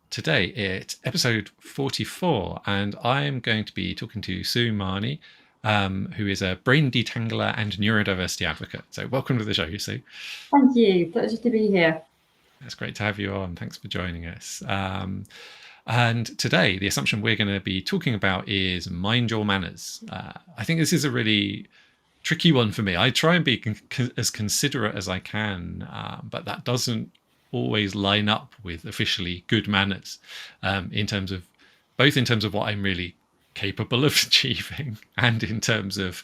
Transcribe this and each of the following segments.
Today it's episode 44, and I'm going to be talking to Sue Mahony, who is a brain detangler and neurodiversity advocate. So welcome to the show, Sue. Thank you. Pleasure to be here. It's great to have you on. Thanks for joining us. And today, the assumption we're going to be talking about is mind your manners. I think this is a really tricky one for me. I try and be as considerate as I can, but that doesn't always line up with officially good manners, in terms of what I'm really capable of achieving and in terms of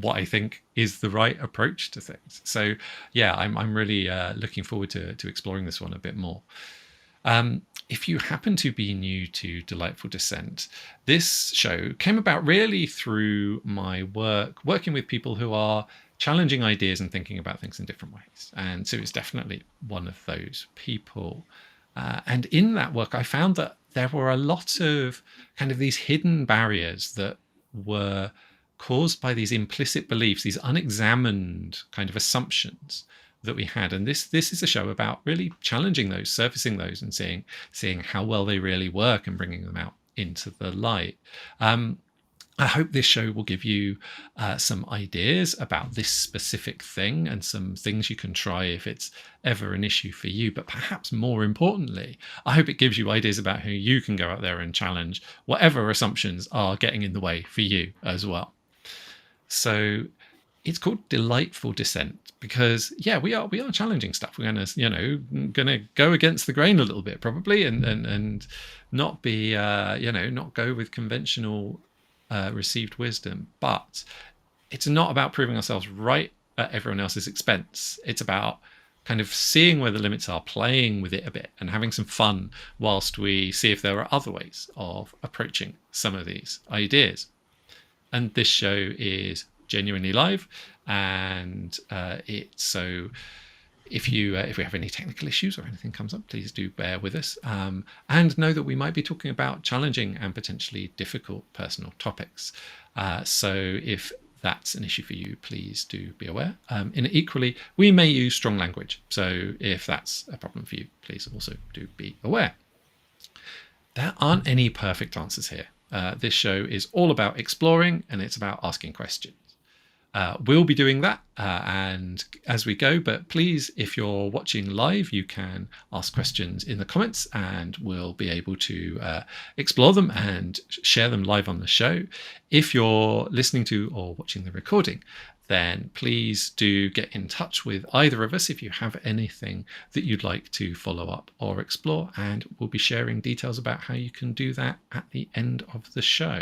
what I think is the right approach to things. So yeah, I'm really looking forward to exploring this one a bit more. If you happen to be new to Delightful Dissent, this show came about really through my working with people who are challenging ideas and thinking about things in different ways. And so it's definitely one of those people. And in that work, I found that there were a lot of kind of these hidden barriers that were caused by these implicit beliefs, these unexamined kind of assumptions that we had. And this is a show about really challenging those, surfacing those, and seeing how well they really work and bringing them out into the light. I hope this show will give you some ideas about this specific thing and some things you can try if it's ever an issue for you. But perhaps more importantly, I hope it gives you ideas about how you can go out there and challenge whatever assumptions are getting in the way for you as well. So it's called Delightful Dissent because, yeah, we are challenging stuff. We're gonna go against the grain a little bit probably, and not be not go with conventional received wisdom. But it's not about proving ourselves right at everyone else's expense. It's about kind of seeing where the limits are, playing with it a bit, and having some fun whilst we see if there are other ways of approaching some of these ideas. And this show is genuinely live, and it's so if we have any technical issues or anything comes up, please do bear with us, and know that we might be talking about challenging and potentially difficult personal topics. So if that's an issue for you, please do be aware. And equally, we may use strong language, so if that's a problem for you, please also do be aware. There aren't any perfect answers here. This show is all about exploring, and it's about asking questions. We'll be doing that and as we go, but please, if you're watching live, you can ask questions in the comments and we'll be able to explore them and share them live on the show. If you're listening to or watching the recording, then please do get in touch with either of us if you have anything that you'd like to follow up or explore, and we'll be sharing details about how you can do that at the end of the show.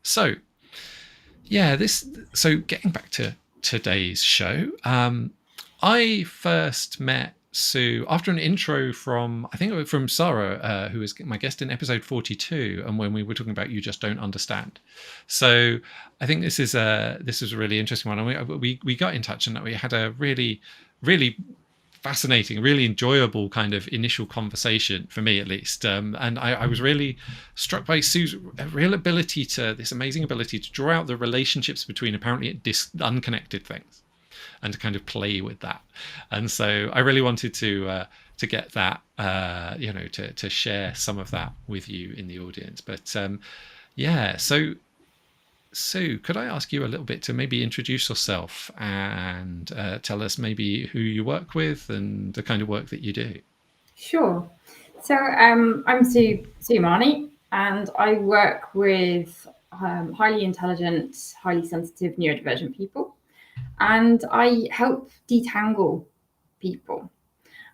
So getting back to today's show, I first met Sue after an intro from Sarah, who was my guest in episode 42, and when we were talking about You Just Don't Understand. So I think this is a really interesting one, and we got in touch and we had a really, really fascinating, really enjoyable kind of initial conversation, for me at least. And I was really struck by Sue's this amazing ability to draw out the relationships between apparently unconnected things and to kind of play with that. And so I really wanted to get that, to share some of that with you in the audience. But so Sue, could I ask you a little bit to maybe introduce yourself and tell us maybe who you work with and the kind of work that you do? Sure. So I'm Sue Mahony, and I work with highly intelligent, highly sensitive neurodivergent people, and I help detangle people.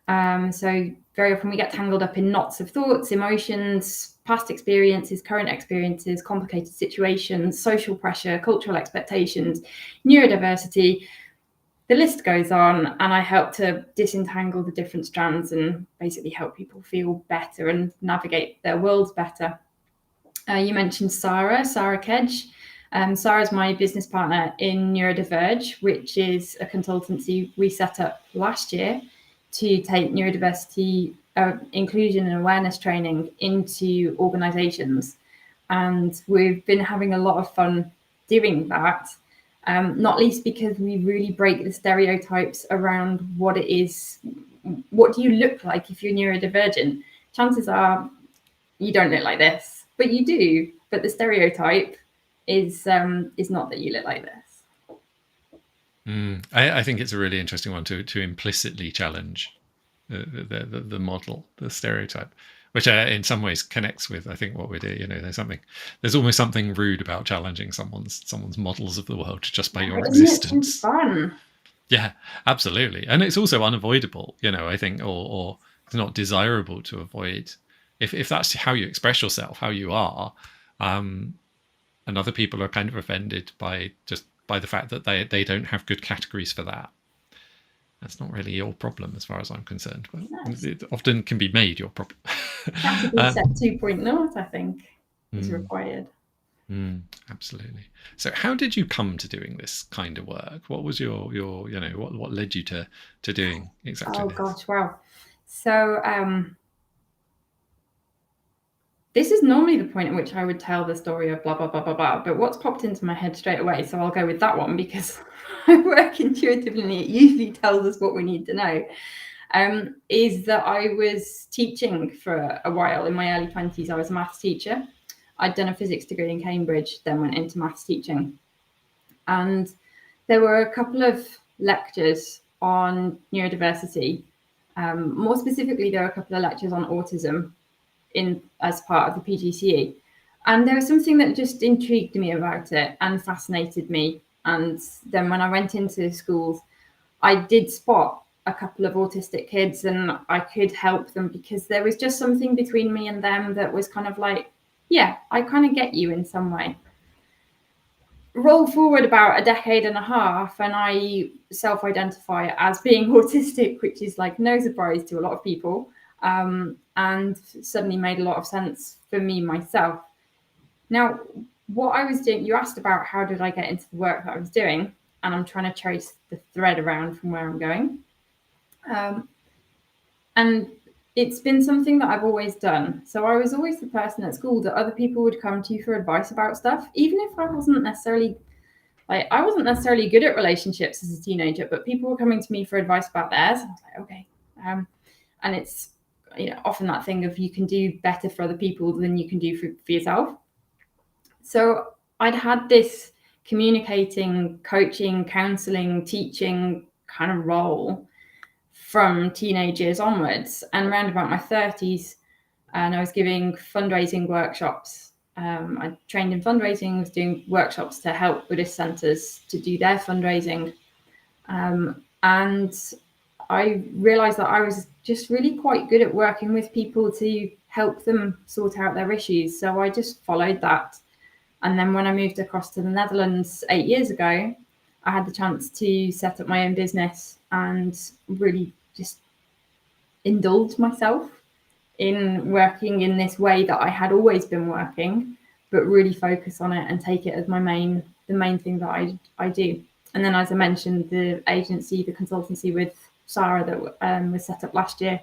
So very often we get tangled up in knots of thoughts, emotions, past experiences, current experiences, complicated situations, social pressure, cultural expectations, neurodiversity. The list goes on, and I help to disentangle the different strands and basically help people feel better and navigate their worlds better. You mentioned Sarah Kedge. Sarah's my business partner in Neurodiverge, which is a consultancy we set up last year to take neurodiversity inclusion and awareness training into organisations. And we've been having a lot of fun doing that, not least because we really break the stereotypes around what it is. What do you look like if you're neurodivergent? chances are you don't look like this, but you do. But the stereotype is not that you look like this. I think it's a really interesting one to implicitly challenge the model, the stereotype, which in some ways connects with, I think, what we do. You know, there's almost something rude about challenging someone's models of the world just by your existence. It's fun. Yeah, absolutely, and it's also unavoidable. You know, I think, or it's not desirable to avoid if that's how you express yourself, how you are, and other people are kind of offended by the fact that they don't have good categories for that. That's not really your problem as far as I'm concerned, but it often can be made your problem. Category set 2.0, I think, is required. Absolutely. So how did you come to doing this kind of work? What was your what led you to doing exactly this? Gosh, wow. So this is normally the point at which I would tell the story of blah, blah, blah, blah, blah. But what's popped into my head straight away, so I'll go with that one because I work intuitively and it usually tells us what we need to know, is that I was teaching for a while. In my early 20s, I was a maths teacher. I'd done a physics degree in Cambridge, then went into maths teaching. And there were a couple of lectures on neurodiversity. More specifically, there were a couple of lectures on autism as part of the PGCE. And there was something that just intrigued me about it and fascinated me. And then when I went into schools, I did spot a couple of autistic kids and I could help them because there was just something between me and them that was kind of like, yeah, I kind of get you in some way. Roll forward about a decade and a half and I self-identify as being autistic, which is like no surprise to a lot of people. And suddenly made a lot of sense for me myself. Now, what I was doing, you asked about how did I get into the work that I was doing, and I'm trying to trace the thread around from where I'm going. And it's been something that I've always done. So I was always the person at school that other people would come to for advice about stuff, even if I wasn't necessarily good at relationships as a teenager, but people were coming to me for advice about theirs. I was like, okay. And it's often that thing of you can do better for other people than you can do for yourself. So I'd had this communicating, coaching, counseling, teaching kind of role from teenage years onwards, and around about my 30s, and I was giving fundraising workshops. I trained in fundraising, was doing workshops to help Buddhist centres to do their fundraising. And I realised that I was just really quite good at working with people to help them sort out their issues. So I just followed that. And then when I moved across to the Netherlands 8 years ago, I had the chance to set up my own business and really just indulge myself in working in this way that I had always been working, but really focus on it and take it as the main thing that I do. And then, as I mentioned, the agency, the consultancy with Sarah that was set up last year,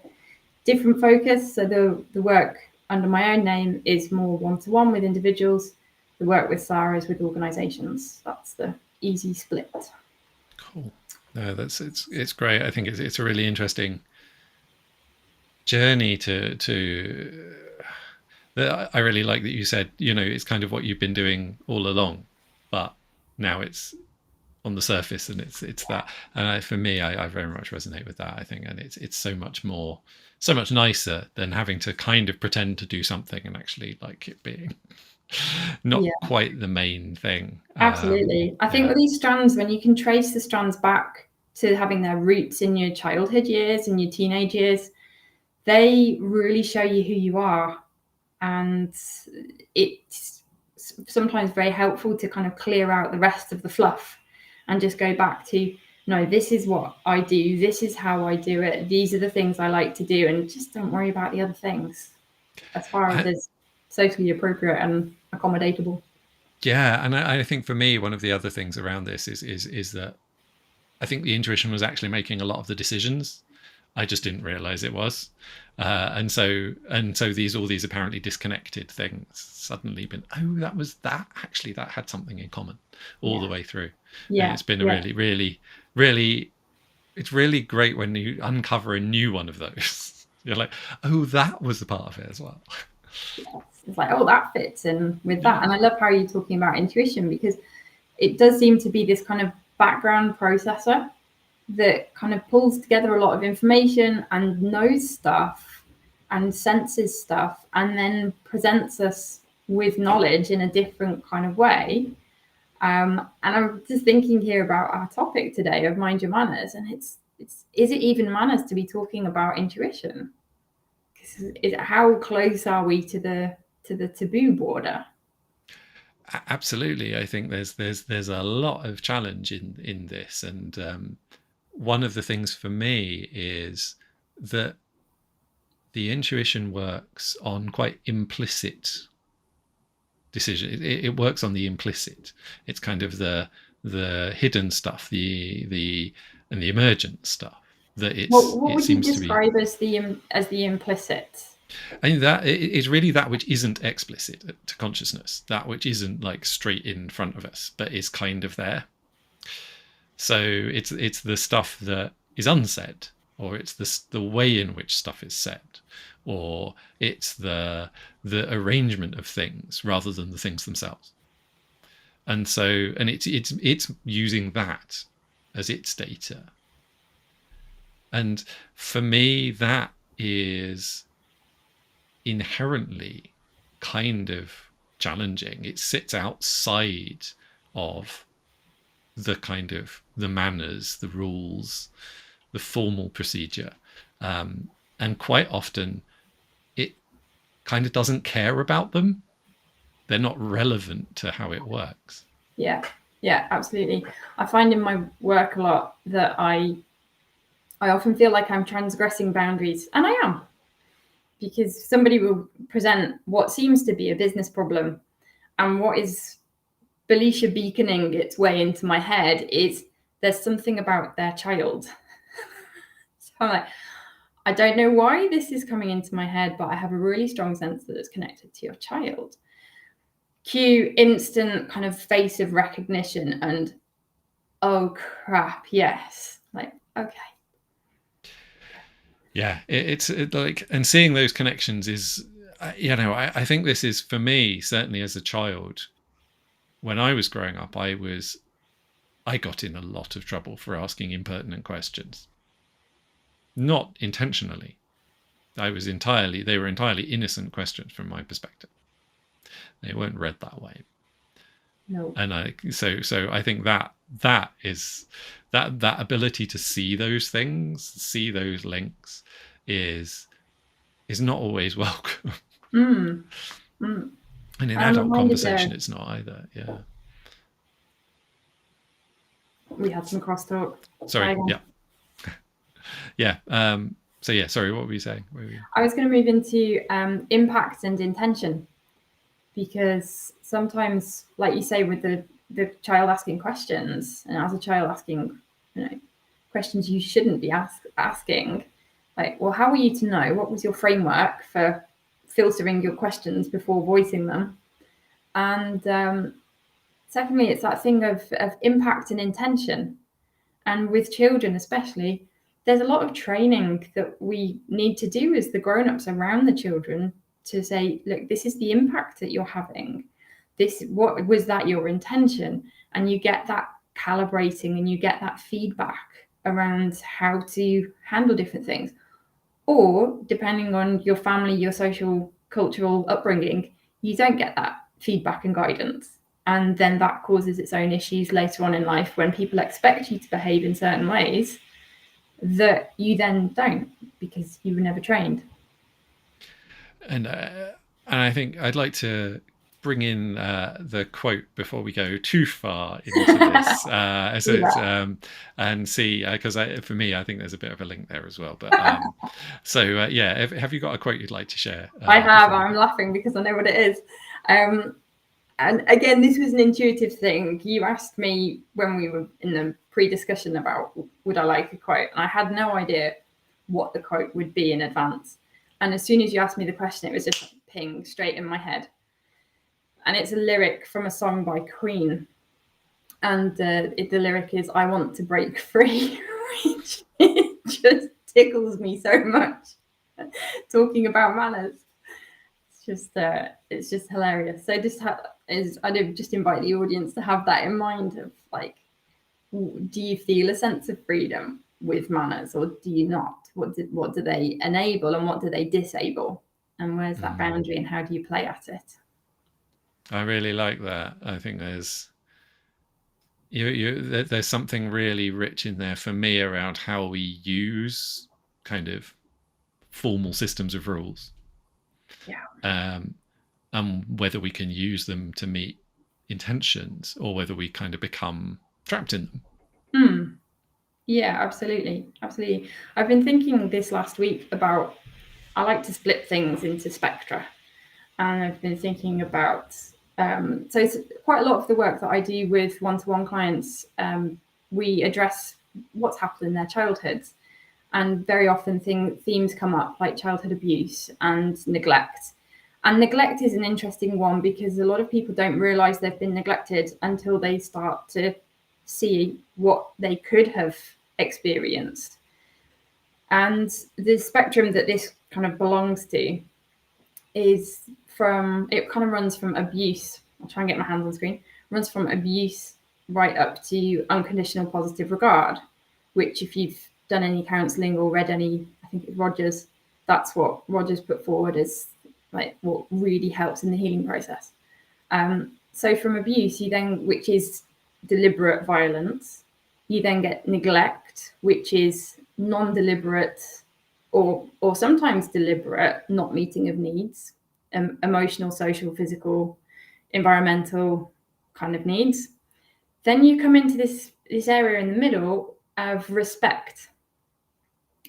different focus. So the work under my own name is more one-to-one with individuals. The work with Sarah is with organisations. That's the easy split. Cool. No, it's great. I think it's a really interesting journey to I really like that you said, it's kind of what you've been doing all along, but now it's on the surface and it's that. And for me, I very much resonate with that, I think. And it's so much nicer than having to kind of pretend to do something and actually like it being not quite the main thing. Absolutely. I think with these strands, when you can trace the strands back to having their roots in your childhood years and your teenage years, they really show you who you are. And it's sometimes very helpful to kind of clear out the rest of the fluff and just go back to, no, this is what I do. This is how I do it. These are the things I like to do. And just don't worry about the other things as far as it's socially appropriate and accommodatable. Yeah. And I think for me, one of the other things around this is that I think the intuition was actually making a lot of the decisions. I just didn't realize it was. And so all these apparently disconnected things suddenly been, that was that. Actually, that had something in common all the way through. Yeah. And it's been a really, really, really, it's really great when you uncover a new one of those. You're like, oh, that was the part of it as well. Yes. It's like, oh, that fits in with that. Yeah. And I love how you're talking about intuition, because it does seem to be this kind of background processor that kind of pulls together a lot of information and knows stuff and senses stuff and then presents us with knowledge in a different kind of way. And I'm just thinking here about our topic today of mind your manners, and it's is it even manners to be talking about intuition? How close are we to the taboo border? Absolutely. I think there's a lot of challenge in this, and one of the things for me is that the intuition works on quite implicit decision. It works on the implicit. It's kind of the hidden stuff, the and the emergent stuff that What it would you seems to be. describe as the implicit? I think that is really that which isn't explicit to consciousness, that which isn't like straight in front of us, but is kind of there. So it's the stuff that is unsaid, or it's the way in which stuff is said, or it's the arrangement of things rather than the things themselves. And so, and it's using that as its data. And for me, that is inherently kind of challenging. It sits outside of the kind of the manners, the rules, the formal procedure, and quite often it kind of doesn't care about them. They're not relevant to how it works. Yeah, absolutely. I find in my work a lot that I often feel like I'm transgressing boundaries, and I am, because somebody will present what seems to be a business problem, and what is Belisha beaconing its way into my head is there's something about their child. So I'm like, I don't know why this is coming into my head, but I have a really strong sense that it's connected to your child. Cue instant kind of face of recognition and, oh crap, yes. Like, okay. Yeah, it's like, and seeing those connections is, I think this is, for me, certainly as a child, when I was growing up, I got in a lot of trouble for asking impertinent questions. Not intentionally. They were entirely innocent questions from my perspective. They weren't read that way. No. And so I think that is that ability to see those things, see those links is not always welcome. Mm. Mm. And in adult conversation, it's not either. Yeah. We had some crosstalk. Sorry. Yeah. Yeah. So yeah, sorry, what were you saying? I was going to move into impact and intention, because sometimes, like you say, with the child asking questions, and as a child asking, questions you shouldn't be asking, like, well, how were you to know? What was your framework for filtering your questions before voicing them? And secondly, it's that thing of impact and intention. And with children especially, there's a lot of training that we need to do as the grown-ups around the children to say, look, this is the impact that you're having. What was that your intention? And you get that calibrating and you get that feedback around how to handle different things. Or depending on your family, your social, cultural upbringing, you don't get that feedback and guidance. And then that causes its own issues later on in life when people expect you to behave in certain ways that you then don't, because you were never trained. And I think I'd like to bring in the quote before we go too far into this, and see, because for me, I think there's a bit of a link there as well. But have you got a quote you'd like to share? I have. I'm laughing because I know what it is. And again, this was an intuitive thing. You asked me when we were in the pre-discussion about would I like a quote, and I had no idea what the quote would be in advance. And as soon as you asked me the question, it was just ping straight in my head. And it's a lyric from a song by Queen. And the lyric is, I want to break free, which it just tickles me so much. talking about manners. It's just hilarious. So I'd just invite the audience to have that in mind of like, do you feel a sense of freedom with manners, or do you not? What do they enable and what do they disable? And where's that boundary and how do you play at it? I really like that. I think there's there's something really rich in there for me around how we use kind of formal systems of rules. Yeah. And whether we can use them to meet intentions or whether we kind of become trapped in them. Yeah, absolutely. I've been thinking this last week about, I like to split things into spectra, and I've been thinking about so it's quite a lot of the work that I do with one-to-one clients. We address what's happened in their childhoods, and very often themes come up like childhood abuse and neglect. And neglect is an interesting one because a lot of people don't realize they've been neglected until they start to see what they could have experienced. And the spectrum that this kind of belongs to runs from abuse. I'll try and get my hands on screen. Runs from abuse right up to unconditional positive regard, which if you've done any counselling or read any, I think it's Rogers, that's what Rogers put forward as like what really helps in the healing process. So from abuse, which is deliberate violence, you then get neglect, which is non-deliberate or sometimes deliberate not meeting of needs, emotional, social, physical, environmental kind of needs. Then you come into this area in the middle of respect.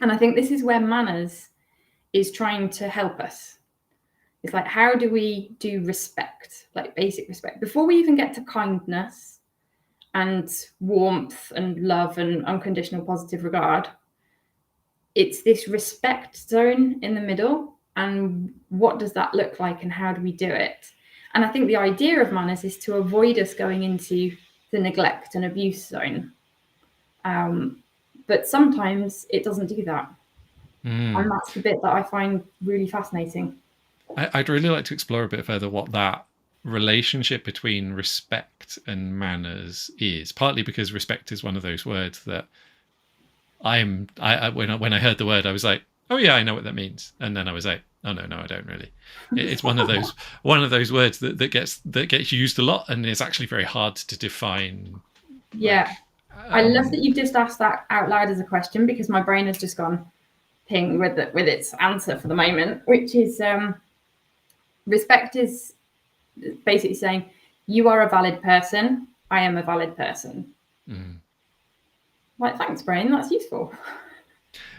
And I think this is where manners is trying to help us. It's like, how do we do respect, like basic respect, before we even get to kindness and warmth and love and unconditional positive regard? It's this respect zone in the middle, and what does that look like and how do we do it? And I think the idea of manners is to avoid us going into the neglect and abuse zone. But sometimes it doesn't do that. And that's the bit that I find really fascinating. I'd really like to explore a bit further what that relationship between respect and manners is, partly because respect is one of those words that when I heard the word, I was like, oh yeah, I know what that means. And then I was like, oh no, I don't really. It's one of those words that gets used a lot and is actually very hard to define. Yeah. I love that you've just asked that out loud as a question, because my brain has just gone ping with its answer for the moment, which is respect is basically saying you are a valid person, I am a valid person. Like, thanks, brain, that's useful.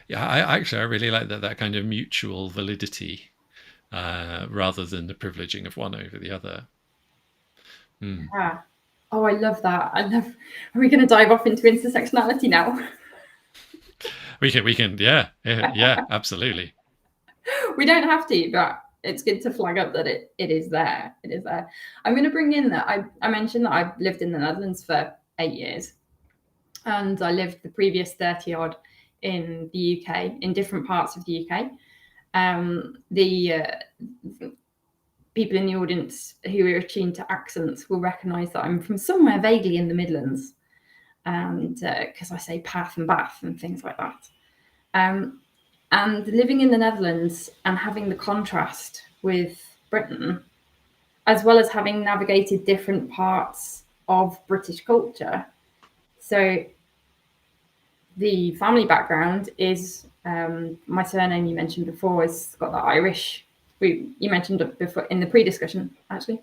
Yeah, I really like that kind of mutual validity rather than the privileging of one over the other. Yeah. Oh, I love that. Are we going to dive off into intersectionality now? We can, yeah, absolutely. We don't have to, but it's good to flag up that it is there. It is there. I'm going to bring in that I mentioned that I've lived in the Netherlands for 8 years, and I lived the previous 30 odd in the UK, in different parts of the UK. The people in the audience who are attuned to accents will recognise that I'm from somewhere vaguely in the Midlands, and because I say path and bath and things like that. And living in the Netherlands and having the contrast with Britain, as well as having navigated different parts of British culture. So the family background is, my surname you mentioned before has got that Irish. You mentioned it before in the pre-discussion, actually.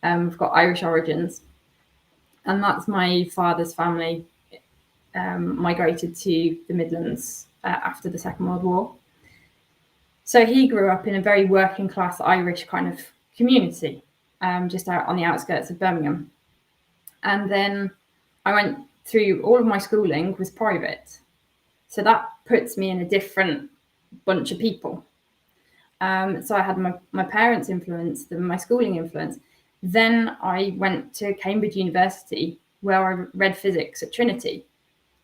We've got Irish origins, and that's my father's family migrated to the Midlands after the Second World War. So he grew up in a very working class Irish kind of community, just out on the outskirts of Birmingham. And then I went through all of my schooling was private. So that puts me in a different bunch of people. So I had my parents' influence, my schooling influence. Then I went to Cambridge University, where I read physics at Trinity.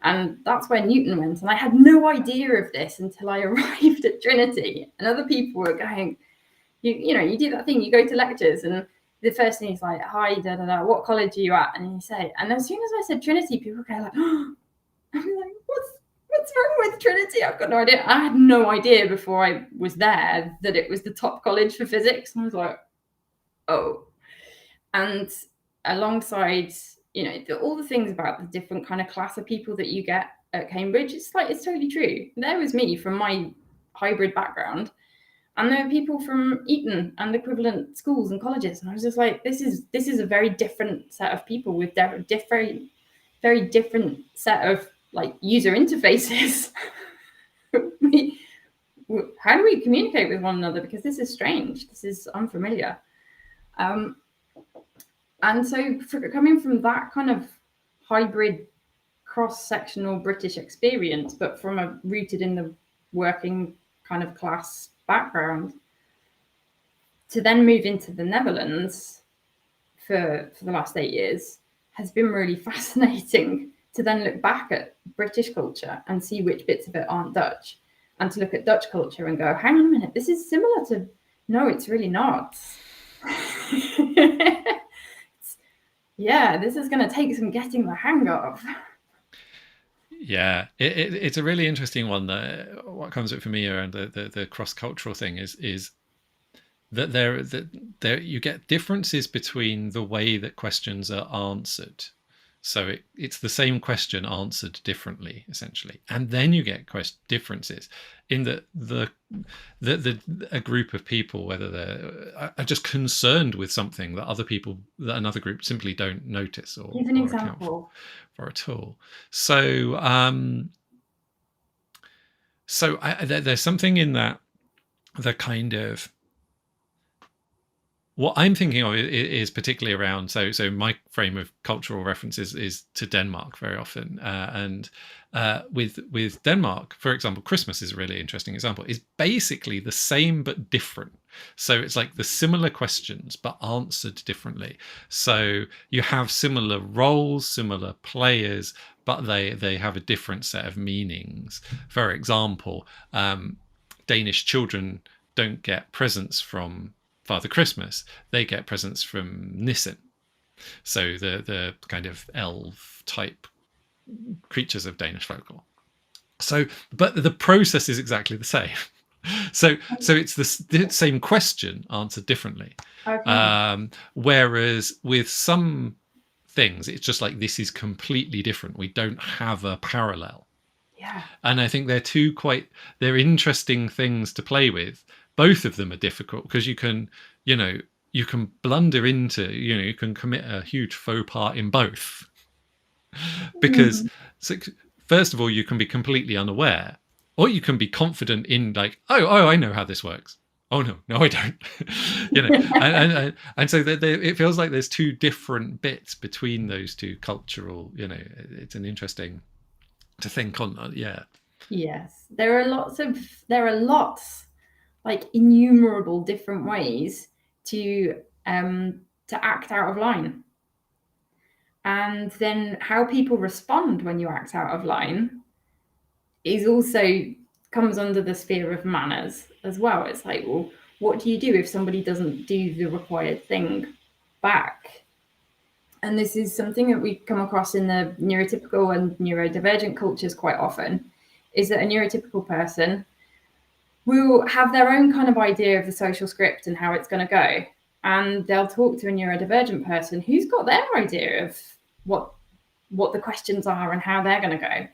And that's where Newton went. And I had no idea of this until I arrived at Trinity. And other people were going, you know, you do that thing, you go to lectures and the first thing is like, hi, da, da, da, what college are you at? And you say, and as soon as I said Trinity, people go like, oh, I'm like, what's wrong with Trinity? I've got no idea. I had no idea before I was there that it was the top college for physics. And I was like, oh. And alongside, you know, all the things about the different kind of class of people that you get at Cambridge, it's totally true. There was me from my hybrid background, and there were people from Eton and equivalent schools and colleges, and I was just like, this is a very different set of people with very different set of like user interfaces. How do we communicate with one another? Because this is strange. This is unfamiliar. And so coming from that kind of hybrid cross-sectional British experience, but from a rooted in the working kind of class background, to then move into the Netherlands for the last 8 years has been really fascinating to then look back at British culture and see which bits of it aren't Dutch, and to look at Dutch culture and go, hang on a minute, this is similar to, no, it's really not. Yeah, this is going to take some getting the hang of. Yeah, it's a really interesting one. That what comes up for me around the cross-cultural thing is that there you get differences between the way that questions are answered. So it's the same question answered differently, essentially, and then you get differences in a group of people, whether they're just concerned with something that another group simply don't notice or Give an example for at all. So there's something in that, the kind of, what I'm thinking of is particularly around, so my frame of cultural references is to Denmark very often, and with Denmark, for example, Christmas is a really interesting example. It's basically the same but different. So it's like the similar questions but answered differently. So you have similar roles, similar players, but they have a different set of meanings. For example, Danish children don't get presents from Father Christmas, they get presents from Dissent. So the kind of elf type creatures of Danish folklore. So, but the process is exactly the same. So it's the same question answered differently. Okay. Whereas with some things, it's just like, this is completely different. We don't have a parallel. Yeah. And I think they're interesting things to play with. Both of them are difficult because you can blunder into, you can commit a huge faux pas in both. Because first of all, you can be completely unaware, or you can be confident in like, oh, I know how this works. Oh no, I don't. And so it feels like there's two different bits between those two cultural. It's an interesting to think on. Yeah. Yes, there are lots, like innumerable different ways to act out of line. And then how people respond when you act out of line is also comes under the sphere of manners as well. It's like, well, what do you do if somebody doesn't do the required thing back? And this is something that we come across in the neurotypical and neurodivergent cultures quite often, is that a neurotypical person will have their own kind of idea of the social script and how it's going to go. And they'll talk to a neurodivergent person who's got their idea of what the questions are and how they're going to go.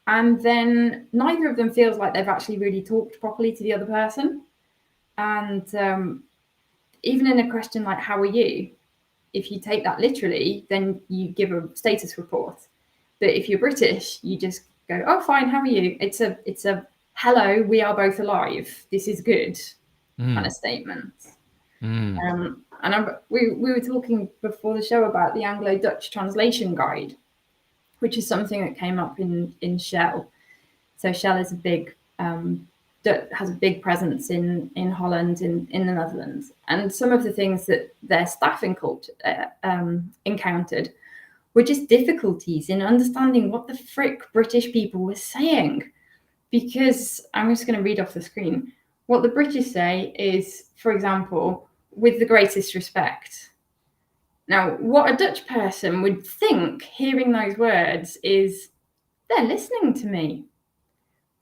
And then neither of them feels like they've actually really talked properly to the other person. And even in a question like, how are you? If you take that literally, then you give a status report. But if you're British, you just go, oh, fine, how are you? It's a hello, we are both alive. This is good kind of statement. And we were talking before the show about the Anglo-Dutch translation guide, which is something that came up in Shell. So Shell is has a big presence in Holland, in the Netherlands. And some of the things that their staffing culture encountered were just difficulties in understanding what the frick British people were saying. Because I'm just going to read off the screen. What the British say is, for example, with the greatest respect. Now, what a Dutch person would think hearing those words is, they're listening to me.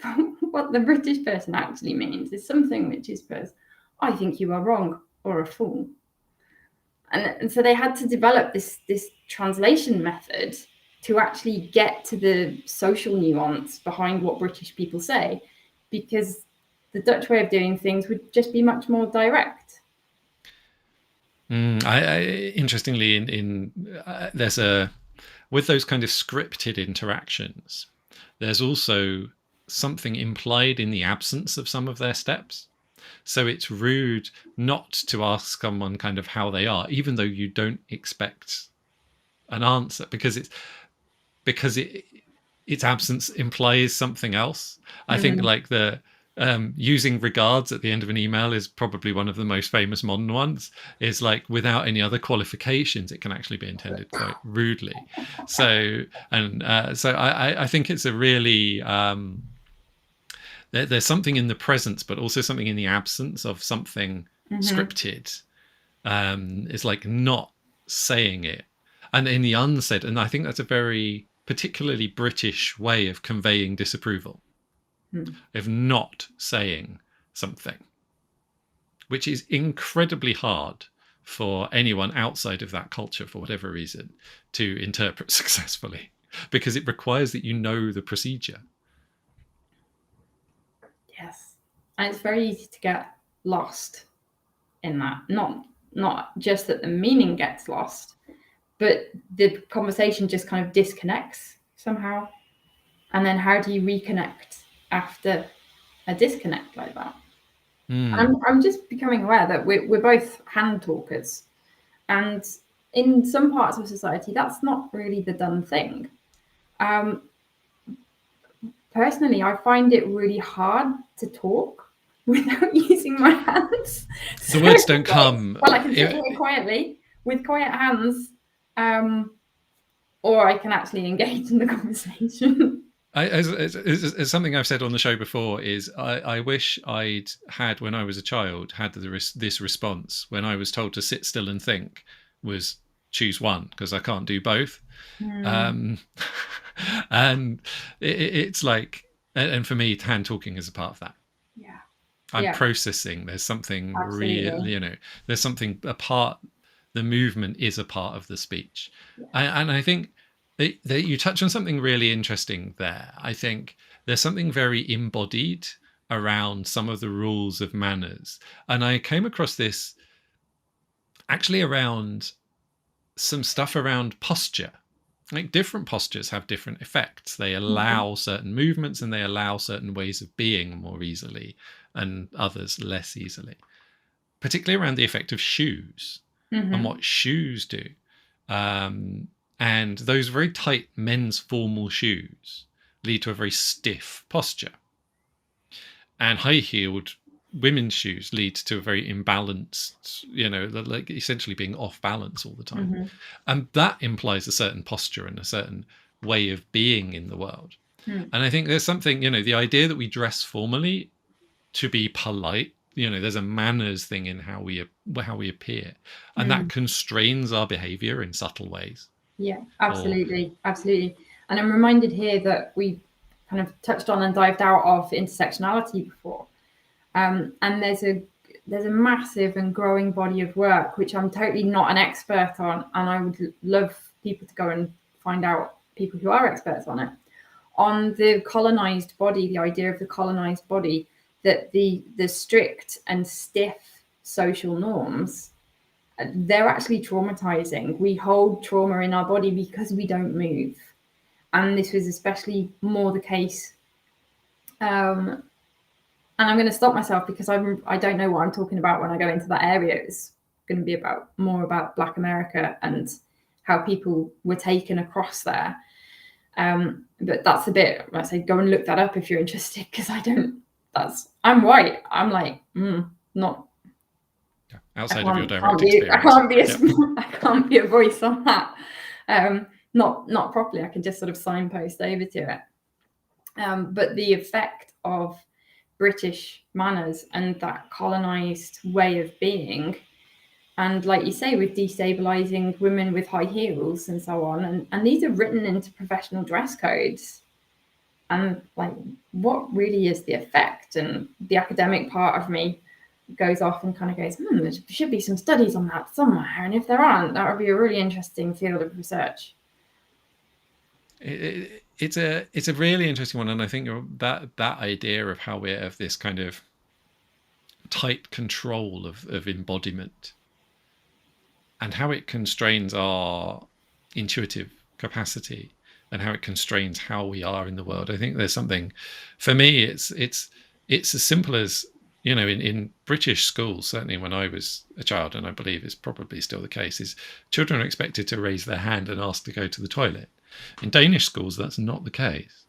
But what the British person actually means is something which is first, I think you are wrong or a fool. And so they had to develop this translation method to actually get to the social nuance behind what British people say, because the Dutch way of doing things would just be much more direct. Interestingly, there's with those kind of scripted interactions, there's also something implied in the absence of some of their steps. So it's rude not to ask someone kind of how they are, even though you don't expect an answer, because its absence implies something else. I think like the using regards at the end of an email is probably one of the most famous modern ones. Is like without any other qualifications, it can actually be intended quite rudely. So I think it's a really there's something in the presence, but also something in the absence of something scripted. It's like not saying it, and in the unsaid. And I think that's a very particularly British way of conveying disapproval, of not saying something, which is incredibly hard for anyone outside of that culture, for whatever reason, to interpret successfully, because it requires that you know the procedure. Yes, and it's very easy to get lost in that. Not just that the meaning gets lost, but the conversation just kind of disconnects somehow. And then how do you reconnect after a disconnect like that? I'm just becoming aware that we're both hand talkers, and in some parts of society that's not really the done thing. Personally, I find it really hard to talk without using my hands. The words don't come. Well, I can sit here quietly with quiet hands, or I can actually engage in the conversation. It's something I've said on the show before, is I wish I'd had, when I was a child, had this response when I was told to sit still and think, was choose one, because I can't do both. And it's like, and for me, hand talking is a part of that. Yeah, I'm processing. There's something real, there's something, a part, the movement is a part of the speech. And I think that you touch on something really interesting there. I think there's something very embodied around some of the rules of manners. And I came across this actually around some stuff around posture. Like different postures have different effects. They allow certain movements and they allow certain ways of being more easily and others less easily, particularly around the effect of shoes and what shoes do. And those very tight men's formal shoes lead to a very stiff posture. And high-heeled women's shoes lead to a very imbalanced, like essentially being off balance all the time. And that implies a certain posture and a certain way of being in the world. And I think there's something, the idea that we dress formally to be polite, there's a manners thing in how we appear, and that constrains our behavior in subtle ways. Yeah, absolutely. And I'm reminded here that we kind of touched on and dived out of intersectionality before. And there's a massive and growing body of work, which I'm totally not an expert on, and I would love people to go and find out people who are experts on it, on the colonized body, the idea of the colonized body, that the strict and stiff social norms, they're actually traumatizing. We hold trauma in our body because we don't move. And this was especially more the case. And I'm going to stop myself because I don't know what I'm talking about when I go into that area. It's going to be more about Black America and how people were taken across there. But that's a bit, I say, go and look that up if you're interested, because I'm white. I'm like, not outside of your direct experience. I can't be a voice on that. not properly. I can just sort of signpost over to it. But the effect of British manners and that colonized way of being, and like you say, with destabilizing women with high heels and so on, and these are written into professional dress codes. And like, what really is the effect? And the academic part of me goes off and kind of goes, there should be some studies on that somewhere. And if there aren't, that would be a really interesting field of research. It's a really interesting one, and I think that idea of how we have this kind of tight control of embodiment and how it constrains our intuitive capacity and how it constrains how we are in the world. I think there's something, for me, it's as simple as, in British schools, certainly when I was a child, and I believe it's probably still the case, is children are expected to raise their hand and ask to go to the toilet. In Danish schools, that's not the case.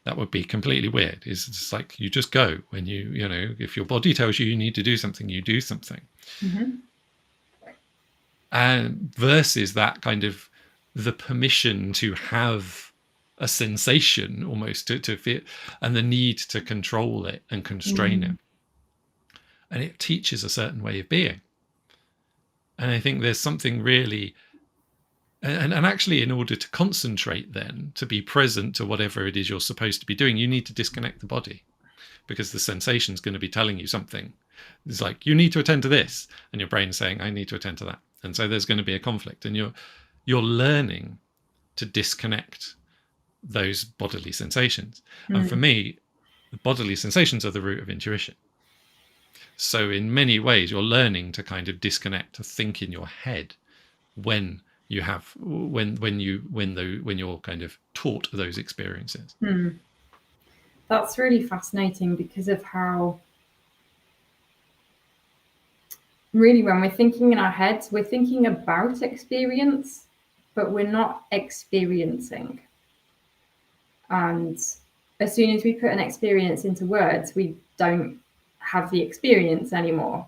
That would be completely weird. It's just like, you just go when if your body tells you need to do something, you do something. Mm-hmm. And versus that kind of the permission to have a sensation almost to feel, and the need to control it and constrain it. And it teaches a certain way of being. And I think there's something really, and actually, in order to concentrate then, to be present to whatever it is you're supposed to be doing, you need to disconnect the body, because the sensation is going to be telling you something. It's like, you need to attend to this, and your brain's saying, I need to attend to that. And so there's going to be a conflict, and you're learning to disconnect those bodily sensations. And for me, the bodily sensations are the root of intuition. So in many ways, you're learning to kind of disconnect, to think in your head when you're kind of taught those experiences. That's really fascinating, because of how really, when we're thinking in our heads, we're thinking about experience, but we're not experiencing. And as soon as we put an experience into words, we don't have the experience anymore.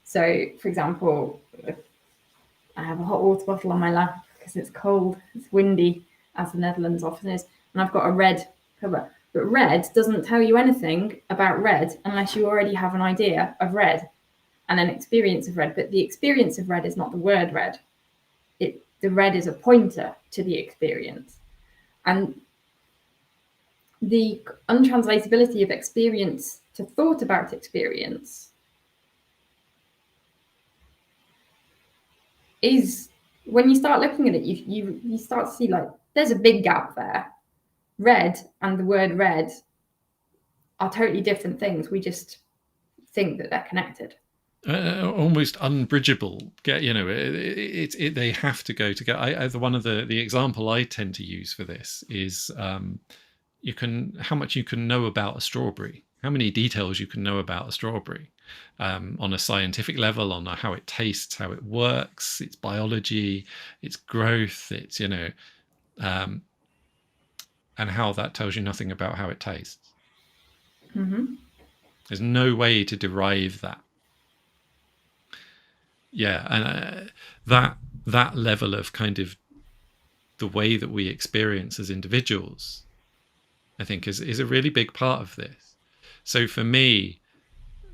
So, for example, I have a hot water bottle on my lap because it's cold, it's windy, as the Netherlands often is, and I've got a red cover. But red doesn't tell you anything about red unless you already have an idea of red and an experience of red. But the experience of red is not the word red. The red is a pointer to the experience. And the untranslatability of experience to thought about experience is, when you start looking at it, you start to see, like, there's a big gap there. Red and the word red are totally different things. We just think that they're connected. Almost unbridgeable. They have to go together. One of the example I tend to use for this is how much you can know about a strawberry, how many details you can know about a strawberry on a scientific level, on how it tastes, how it works, its biology, its growth, its and how that tells you nothing about how it tastes. There's no way to derive that. And that level of kind of the way that we experience as individuals, I think, is a really big part of this. So for me,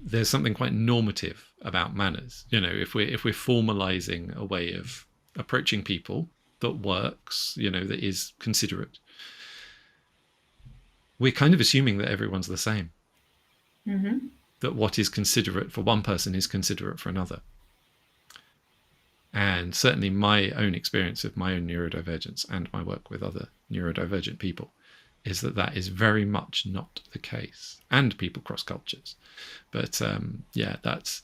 there's something quite normative about manners. If we're formalizing a way of approaching people that works, that is considerate, we're kind of assuming that everyone's the same. That what is considerate for one person is considerate for another. And certainly my own experience of my own neurodivergence and my work with other neurodivergent people is that is very much not the case, and people cross cultures. But that's,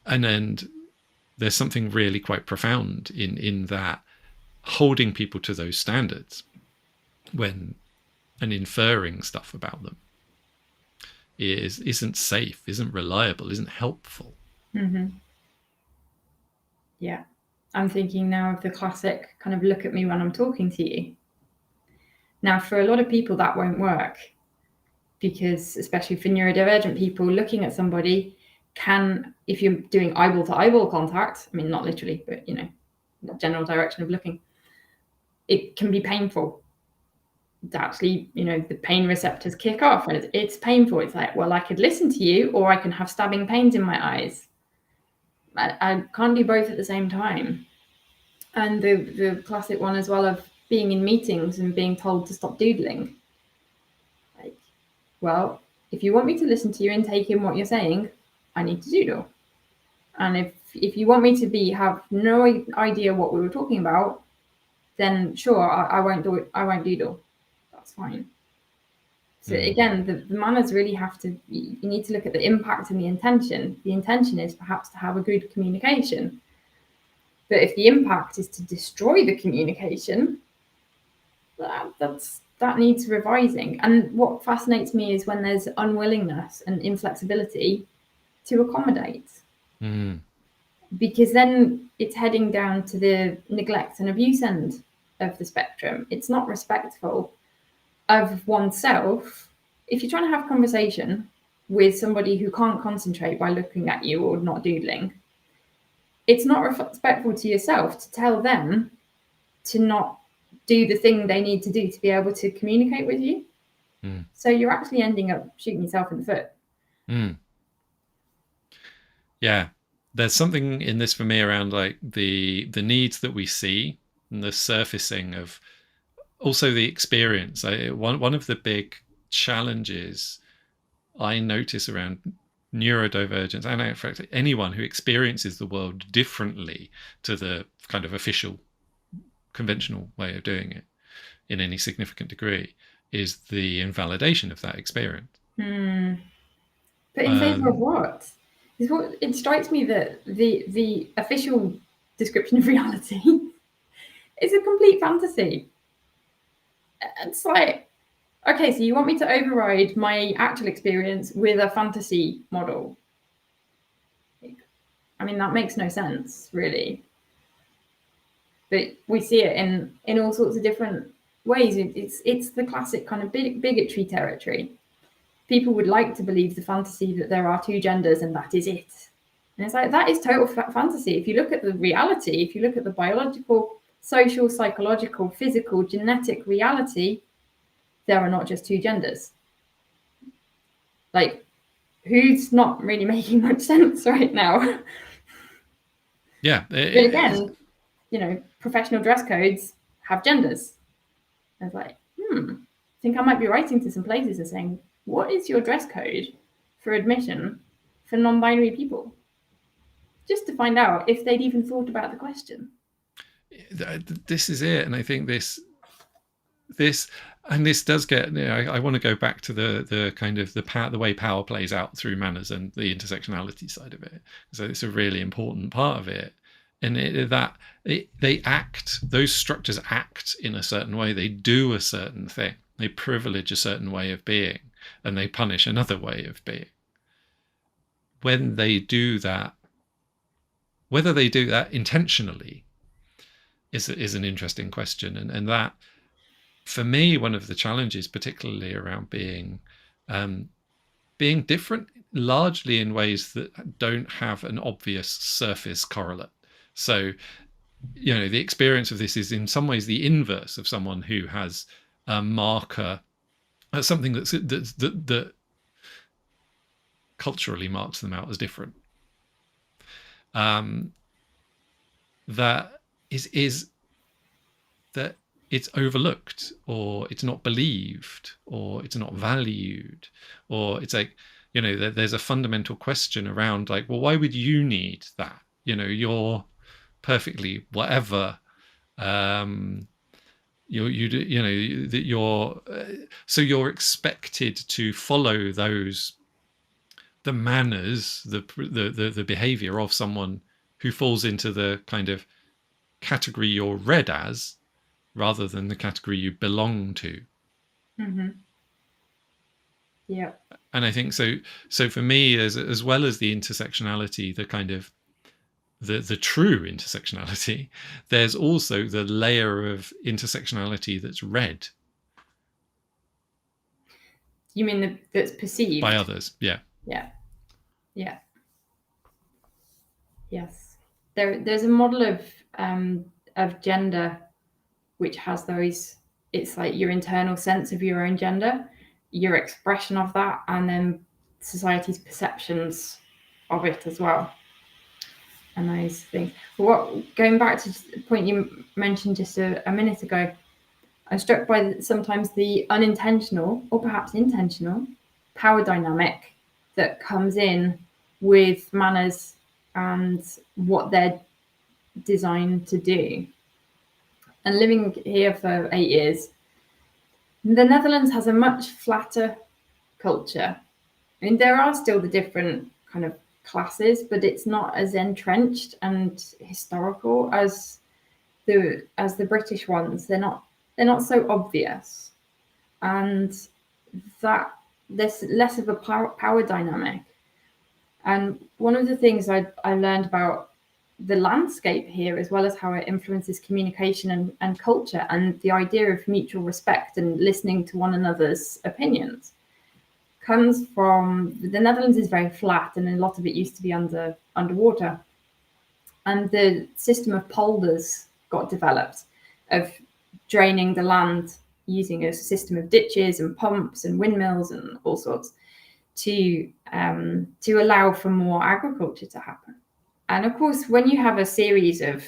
and there's something really quite profound in that, holding people to those standards and inferring stuff about them isn't safe, isn't reliable, isn't helpful. Yeah, I'm thinking now of the classic kind of look at me when I'm talking to you. Now, for a lot of people, that won't work, because especially for neurodivergent people, looking at somebody can, if you're doing eyeball to eyeball contact, I mean, not literally, but the general direction of looking, it can be painful. Actually, the pain receptors kick off and it's painful. It's like, well, I could listen to you, or I can have stabbing pains in my eyes. I can't do both at the same time. And the classic one as well of being in meetings and being told to stop doodling. Like, well, if you want me to listen to you and take in what you're saying, I need to doodle. And if you want me to have no idea what we were talking about, then sure, I won't do it. I won't doodle. That's fine. So again, the manners really have to. You need to look at the impact and the intention. The intention is perhaps to have a good communication. But if the impact is to destroy the communication, that needs revising. And what fascinates me is when there's unwillingness and inflexibility to accommodate. Because then it's heading down to the neglect and abuse end of the spectrum. It's not respectful of oneself. If you're trying to have a conversation with somebody who can't concentrate by looking at you or not doodling, it's not respectful to yourself to tell them to not do the thing they need to do to be able to communicate with you. So you're actually ending up shooting yourself in the foot. Yeah, there's something in this for me around like the needs that we see and the surfacing of also the experience. One of the big challenges I notice around neurodivergence, and in fact anyone who experiences the world differently to the kind of official conventional way of doing it in any significant degree, is the invalidation of that experience. But in favour of what? It strikes me that the official description of reality is a complete fantasy. It's like, okay, so you want me to override my actual experience with a fantasy model? I mean, that makes no sense, really. But we see it in all sorts of different ways. It's the classic kind of bigotry territory. People would like to believe the fantasy that there are two genders and that is it. And it's like, that is total fantasy. If you look at the reality, if you look at the biological, social, psychological, physical, genetic reality, there are not just two genders. Like, who's not really making much sense right now? Yeah. But again, professional dress codes have genders. I was like, I think I might be writing to some places and saying, what is your dress code for admission for non-binary people? Just to find out if they'd even thought about the question. This is it. And I think this does get, I want to go back to the kind of the way power plays out through manners and the intersectionality side of it. So it's a really important part of it. And those structures act in a certain way. They do a certain thing. They privilege a certain way of being, and they punish another way of being. When they do that, whether they do that intentionally is an interesting question. And that, for me, one of the challenges, particularly around being different, largely in ways that don't have an obvious surface correlate. So, the experience of this is in some ways the inverse of someone who has a marker, something that culturally marks them out as different. That is that it's overlooked, or it's not believed, or it's not valued, or it's like, there's a fundamental question around like, well, why would you need that? You're perfectly whatever. So you're expected to follow the manners, the behavior of someone who falls into the kind of category you're read as, rather than the category you belong to. Yeah. And I think so for me, as well as the intersectionality, the kind of the true intersectionality, there's also the layer of intersectionality that's read. You mean that's perceived by others? Yeah. Yes. There's a model of gender which has those, it's like your internal sense of your own gender, your expression of that, and then society's perceptions of it as well. And those things. Going back to the point you mentioned just a minute ago, I'm struck by sometimes the unintentional or perhaps intentional power dynamic that comes in with manners and what they're designed to do. And living here for 8 years, the Netherlands has a much flatter culture. I mean, there are still the different kind of classes, but it's not as entrenched and historical as the British ones. They're not so obvious, and that there's less of a power dynamic. And one of the things I learned about the landscape here, as well as how it influences communication and culture, and the idea of mutual respect and listening to one another's opinions, comes from the Netherlands is very flat, and a lot of it used to be underwater. And the system of polders got developed, of draining the land using a system of ditches and pumps and windmills and all sorts to allow for more agriculture to happen. And of course, when you have a series of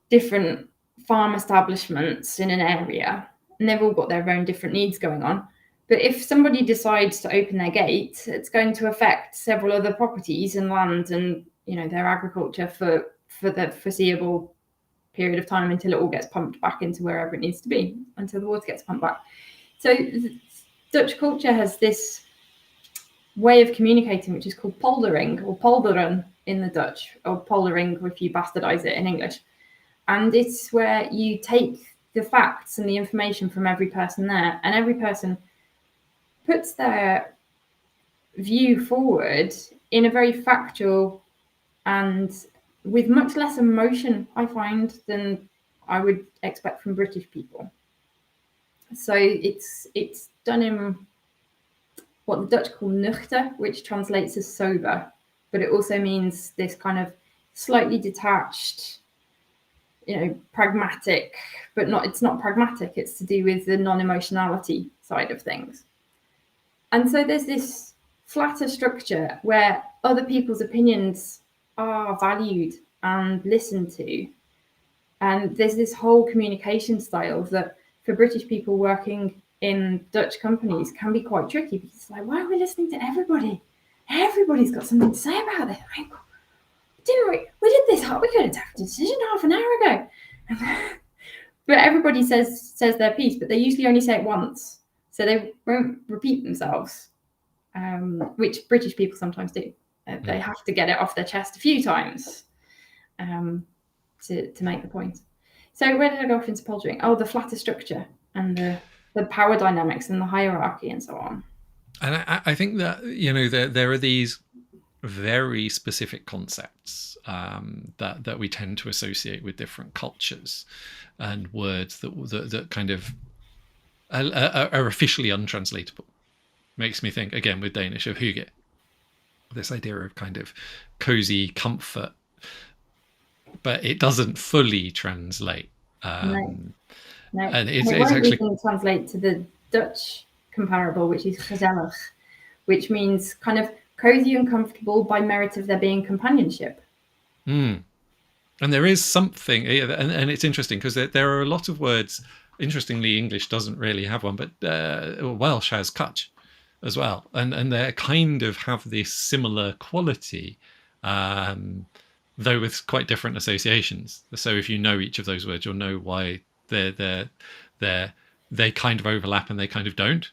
different farm establishments in an area, and they've all got their own different needs going on, but if somebody decides to open their gate, it's going to affect several other properties and land and their agriculture for the foreseeable period of time, until it all gets pumped back into wherever it needs to be, until the water gets pumped back. So Dutch culture has this way of communicating, which is called poldering, or polderen in the Dutch, or poldering if you bastardize it in English. And it's where you take the facts and the information from every person there, and every person puts their view forward in a very factual and with much less emotion, I find, than I would expect from British people. So it's done in what the Dutch call nuchter, which translates as sober, but it also means this kind of slightly detached, pragmatic, but it's not pragmatic. It's to do with the non-emotionality side of things. And so there's this flatter structure where other people's opinions are valued and listened to. And there's this whole communication style that for British people working in Dutch companies can be quite tricky, because it's like, why are we listening to everybody? Everybody's got something to say about this. Like, didn't we did this, we could have taken a decision half an hour ago. But everybody says their piece, but they usually only say it once. So they won't repeat themselves, which British people sometimes do. They have to get it off their chest a few times to make the point. So where did I go off into poldering? Oh, the flatter structure and the power dynamics and the hierarchy and so on. And I think that, there are these very specific concepts that we tend to associate with different cultures, and words that kind of are officially untranslatable. Makes me think, again, with Danish, of hygge. This idea of kind of cozy comfort, but it doesn't fully translate. No. And it won't actually even translate to the Dutch comparable, which is gezellig, which means kind of cozy and comfortable by merit of there being companionship. And there is something, and it's interesting because there are a lot of words. Interestingly, English doesn't really have one, but Welsh has cwtch as well, and they kind of have this similar quality, though with quite different associations. So if you know each of those words, you'll know why they kind of overlap and they kind of don't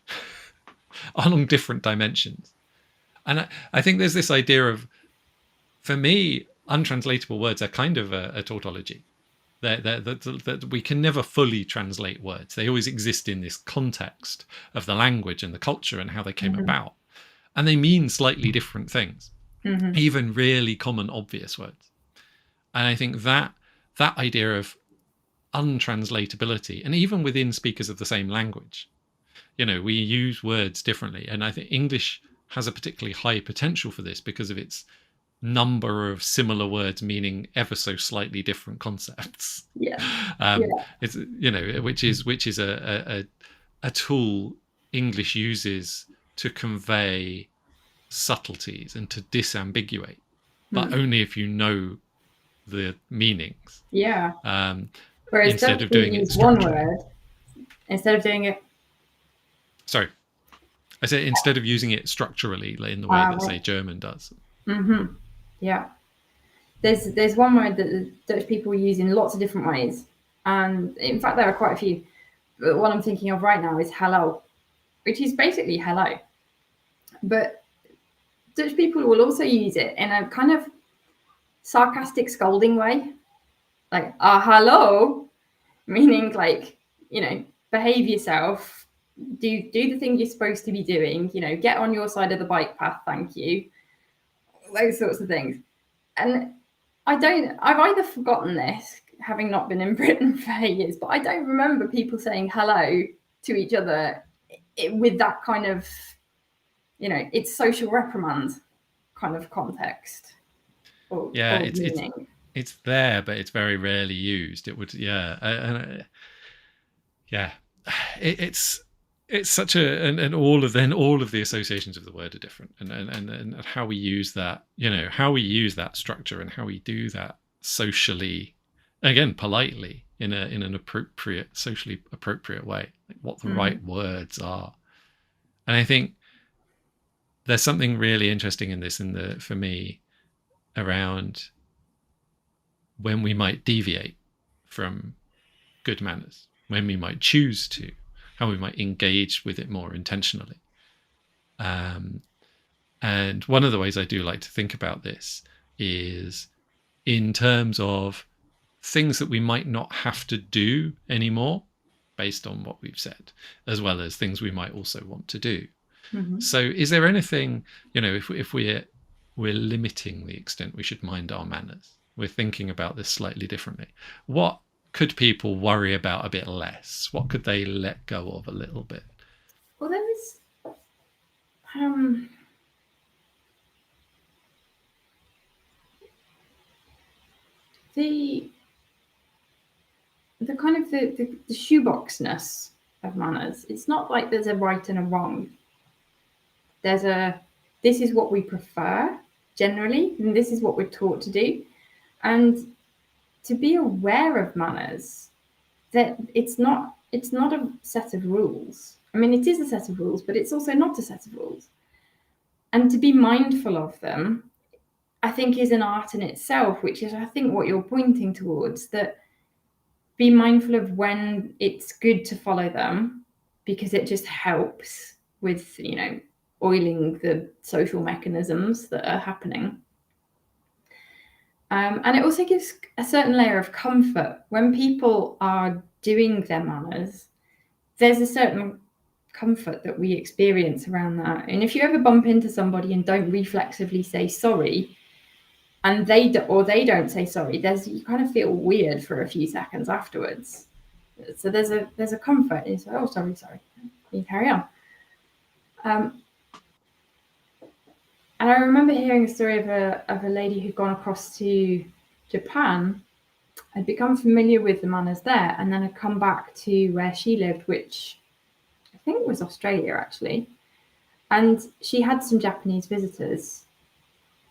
along different dimensions. And I think there's this idea of, for me, untranslatable words are kind of a tautology. That we can never fully translate words. They always exist in this context of the language and the culture and how they came about. And they mean slightly different things, even really common, obvious words. And I think that idea of untranslatability, and even within speakers of the same language, we use words differently. And I think English has a particularly high potential for this because of its number of similar words meaning ever so slightly different concepts. Yeah. It's, you know, which is a tool English uses to convey subtleties and to disambiguate, but only if you know the meanings. Yeah. Um, Whereas instead Dutch of will doing it use one structurally. word instead of doing it. Sorry, I said instead of using it structurally, like in the way that, say, German does. Yeah. There's one word that the Dutch people use in lots of different ways, and in fact there are quite a few. But what I'm thinking of right now is hello, which is basically hello. But Dutch people will also use it in a kind of sarcastic, scolding way, like hello, meaning like, you know, behave yourself, do the thing you're supposed to be doing, you know, get on your side of the bike path, thank you, those sorts of things. And I've either forgotten this, having not been in Britain for years, but I don't remember people saying hello to each other with that kind of, you know, it's social reprimand kind of context or meaning. It's there, but it's very rarely used. It would, it's such a, and all of the associations of the word are different, and how we use that, you know, how we use that structure and how we do that socially, again, politely, in an appropriate, socially appropriate way, like what the right words are. And I think there's something really interesting in this, for me, around when we might deviate from good manners, when we might choose to, how we might engage with it more intentionally. And one of the ways I do like to think about this is in terms of things that we might not have to do anymore based on what we've said, as well as things we might also want to do. So is there anything, you know, if we're limiting the extent we should mind our manners, we're thinking about this slightly differently, what could people worry about a bit less? What could they let go of a little bit? Well, there is the kind of the shoeboxness of manners. It's not like there's a right and a wrong. There's this is what we prefer generally, and this is what we're taught to do. And to be aware of manners, that it's not a set of rules. I mean, it is a set of rules, but it's also not a set of rules. And to be mindful of them, I think, is an art in itself, which is, I think, what you're pointing towards, that be mindful of when it's good to follow them, because it just helps with, you know, oiling the social mechanisms that are happening. And it also gives a certain layer of comfort when people are doing their manners. There's a certain comfort that we experience around that. And if you ever bump into somebody and don't reflexively say sorry, and they don't say sorry, you kind of feel weird for a few seconds afterwards. So there's a comfort. You say, oh, sorry, you carry on. And I remember hearing a story of a lady who'd gone across to Japan, had become familiar with the manners there, and then had come back to where she lived, which I think was Australia, actually. And she had some Japanese visitors.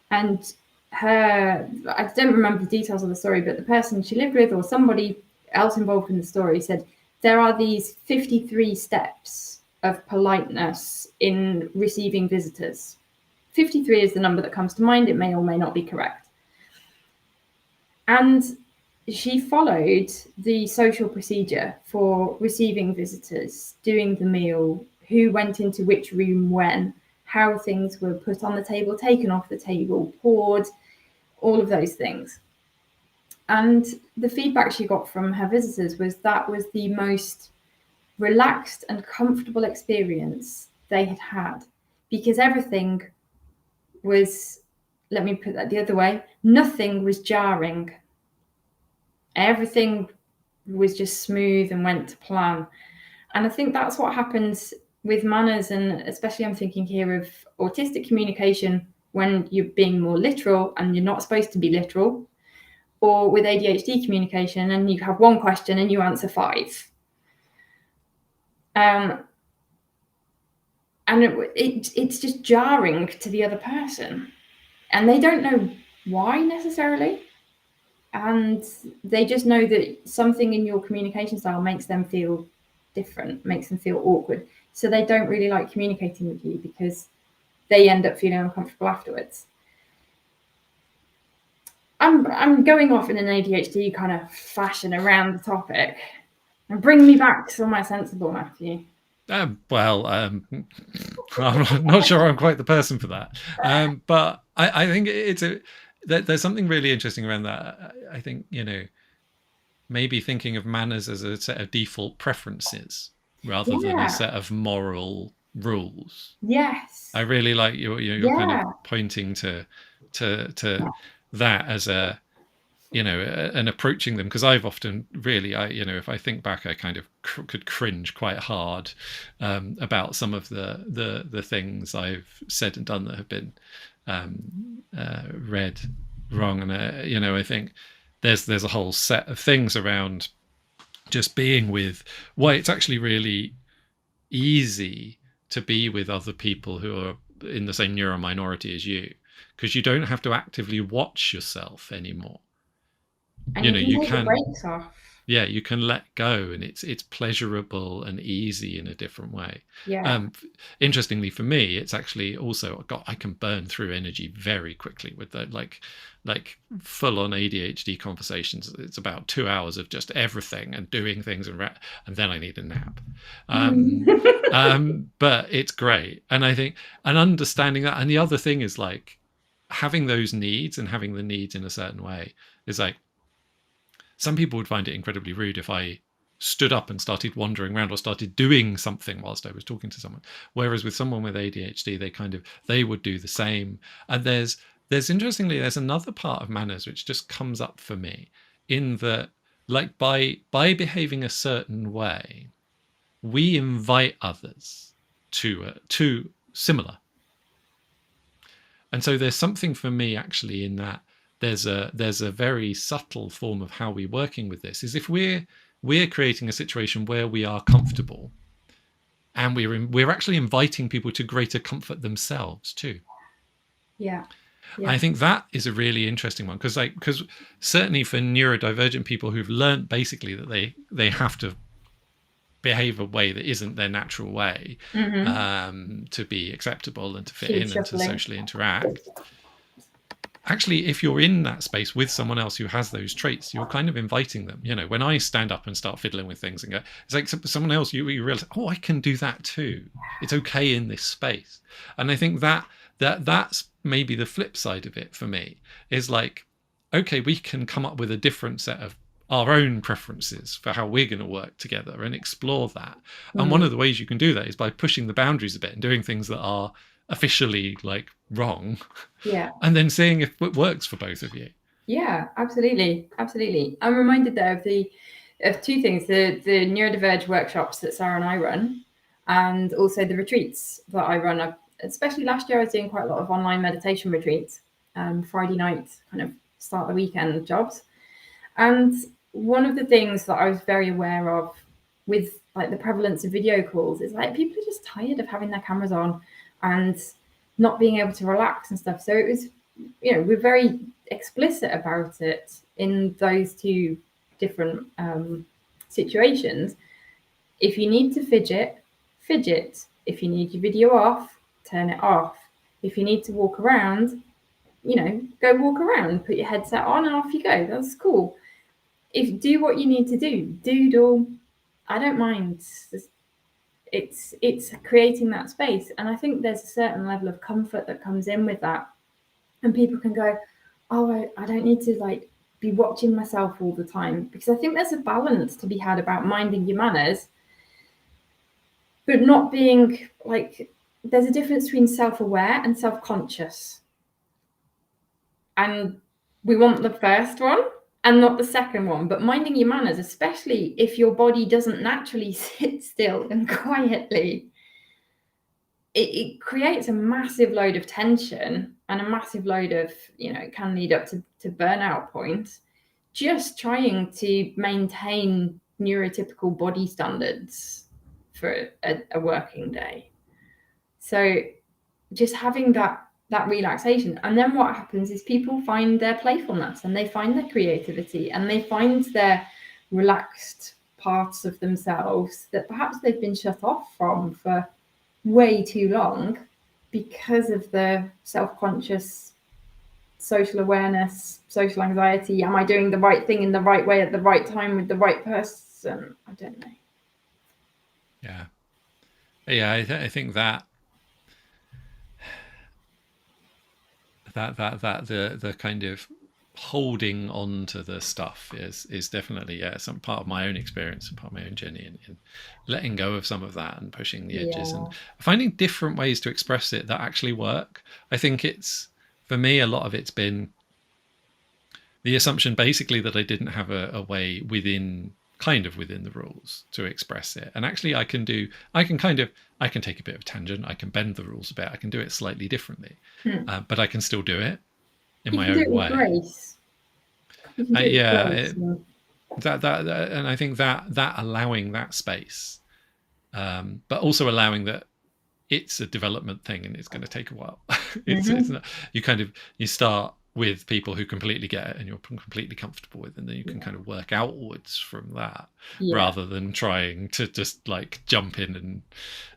And I don't remember the details of the story, but the person she lived with or somebody else involved in the story said, there are these 53 steps of politeness in receiving visitors. 53 is the number that comes to mind. It may or may not be correct. And she followed the social procedure for receiving visitors, doing the meal, who went into which room when, how things were put on the table, taken off the table, poured, all of those things. And the feedback she got from her visitors was that was the most relaxed and comfortable experience they had had, because everything was, let me put that the other way, nothing was jarring. Everything was just smooth and went to plan. And I think that's what happens with manners, and especially I'm thinking here of autistic communication. when you're being more literal and you're not supposed to be literal, or with ADHD communication and you have one question and you answer 5. And it's just jarring to the other person, and they don't know why necessarily, and they just know that something in your communication style makes them feel different, makes them feel awkward, so they don't really like communicating with you because they end up feeling uncomfortable afterwards. I'm going off in an ADHD kind of fashion around the topic, and bring me back somewhere sensible, Matthew. Well, I'm not sure I'm quite the person for that, but I think there's something really interesting around that. I think, maybe thinking of manners as a set of default preferences rather than a set of moral rules. Yes. I really like you're kind of pointing to that as a, and approaching them, because I've often really, if I think back, I kind of could cringe quite hard about some of the things I've said and done that have been read wrong, and I think there's a whole set of things around just being with why it's actually really easy to be with other people who are in the same neurominority as you, because you don't have to actively watch yourself anymore. And you can take the brakes off. Yeah, you can let go, and it's pleasurable and easy in a different way. Yeah. Interestingly for me, it's actually also I can burn through energy very quickly with the like full on ADHD conversations. It's about 2 hours of just everything and doing things, and then I need a nap. But it's great, and I think and understanding that. And the other thing is like having those needs and having the needs in a certain way is like, some people would find it incredibly rude if I stood up and started wandering around or started doing something whilst I was talking to someone. Whereas with someone with ADHD, they would do the same. And there's interestingly, there's another part of manners which just comes up for me, in that, like, by behaving a certain way, we invite others to similar. And so there's something for me actually in that. There's a very subtle form of how we're working with this, is if we're creating a situation where we are comfortable, and we're actually inviting people to greater comfort themselves too. Yeah. I think that is a really interesting one, because certainly for neurodivergent people who've learned basically that they have to behave a way that isn't their natural way, to be acceptable and to fit in and to socially interact. Actually, if you're in that space with someone else who has those traits, you're kind of inviting them. When I stand up and start fiddling with things and go, it's like someone else, you realize, oh, I can do that too. It's okay in this space. And I think that's maybe the flip side of it for me, is like, okay, we can come up with a different set of our own preferences for how we're going to work together and explore that. And one of the ways you can do that is by pushing the boundaries a bit and doing things that are officially like wrong, and then seeing if it works for both of you. Absolutely. I'm reminded there of two things: the neurodiverge workshops that Sarah and I run, and also the retreats that I run. Especially last year, I was doing quite a lot of online meditation retreats, Friday night kind of start the weekend jobs. And one of the things that I was very aware of with like the prevalence of video calls is like people are just tired of having their cameras on and not being able to relax and stuff. So it was, we're very explicit about it in those two different situations. If you need to fidget. If you need your video off, turn it off. If you need to walk around, go walk around, put your headset on and off you go. That's cool. Do what you need to do. Doodle. I don't mind. It's creating that space, and I think there's a certain level of comfort that comes in with that, and people can go, oh, I don't need to like be watching myself all the time, because I think there's a balance to be had about minding your manners, but not being like, there's a difference between self-aware and self-conscious, and we want the first one and not the second one. But minding your manners, especially if your body doesn't naturally sit still and quietly, it creates a massive load of tension and a massive load of, it can lead up to burnout point, just trying to maintain neurotypical body standards for a working day. So just having that relaxation. And then what happens is people find their playfulness, and they find their creativity, and they find their relaxed parts of themselves that perhaps they've been shut off from for way too long because of the self-conscious social awareness, social anxiety. Am I doing the right thing in the right way at the right time with the right person? I don't know. Yeah, I think that the kind of holding on to the stuff is definitely some part of my own experience and part of my own journey in letting go of some of that and pushing the edges and finding different ways to express it that actually work. I think it's, for me, a lot of it's been the assumption basically that I didn't have a way within the rules to express it. And actually I can take a bit of a tangent, I can bend the rules a bit, I can do it slightly differently, but I can still do it in my own way. Grace. And I think that allowing that space, but also allowing that it's a development thing and it's going to take a while. It's not, you start with people who completely get it and you're completely comfortable with, and then you can kind of work outwards from that, rather than trying to just like jump in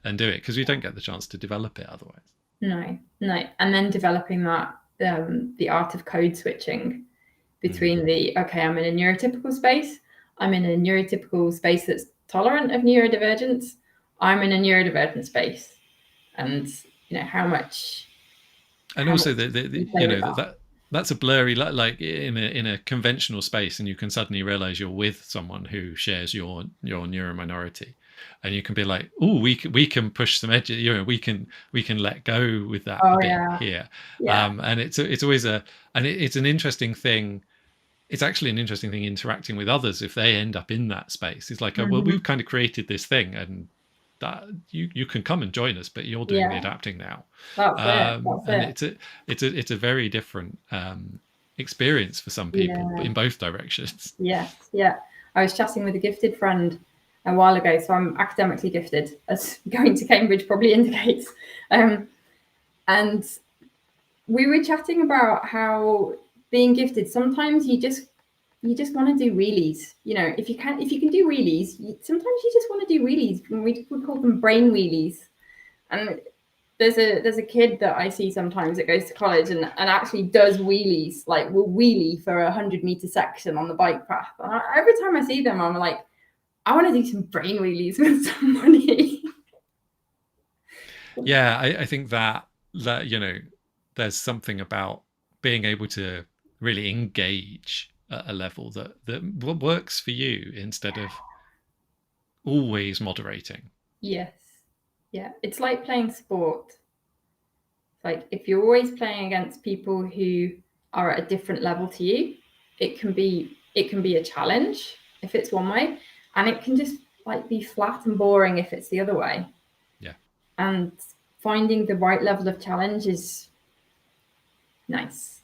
and do it, because we don't get the chance to develop it otherwise. No. And then developing that the art of code switching between I'm in a neurotypical space, I'm in a neurotypical space that's tolerant of neurodivergence, I'm in a neurodivergent space, and how much. And also that's a blurry, like in a conventional space, and you can suddenly realize you're with someone who shares your neurominority, and you can be like, oh, we can push some edges, we can let go with that here. And it's always it's an interesting thing. It's actually an interesting thing interacting with others if they end up in that space. It's like, well, we've kind of created this thing, and that you can come and join us, but you're doing the adapting now. That's it. It's a very different experience for some people in both directions. Yeah. I was chatting with a gifted friend a while ago, so I'm academically gifted, as going to Cambridge probably indicates, and we were chatting about how being gifted, sometimes you just want to do wheelies. If you can do wheelies, sometimes you just want to do wheelies. We call them brain wheelies. And there's a kid that I see sometimes that goes to college and actually does wheelies, like will wheelie for a 100-meter section on the bike path. And every time I see them, I'm like, I want to do some brain wheelies with somebody. Yeah, I think that there's something about being able to really engage at a level that works for you, instead of always moderating. Yes. Yeah, it's like playing sport. Like if you're always playing against people who are at a different level to you, it can be a challenge if it's one way, and it can just like be flat and boring if it's the other way. Yeah. And finding the right level of challenge is nice.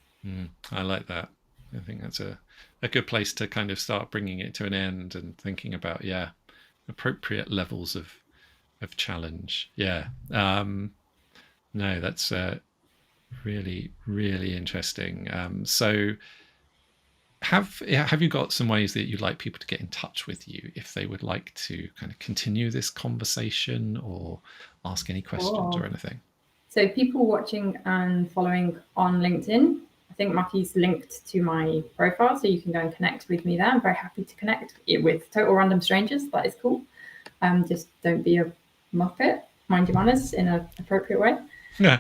I like that. I think that's a good place to kind of start bringing it to an end and thinking about appropriate levels of challenge. No, that's really, really interesting. So have you got some ways that you'd like people to get in touch with you if they would like to kind of continue this conversation or ask any questions or anything? So people watching and following on LinkedIn, I think Mattie's linked to my profile, so you can go and connect with me there. I'm very happy to connect with total random strangers. That is cool. Just don't be a muppet. Mind your manners in an appropriate way. Yeah.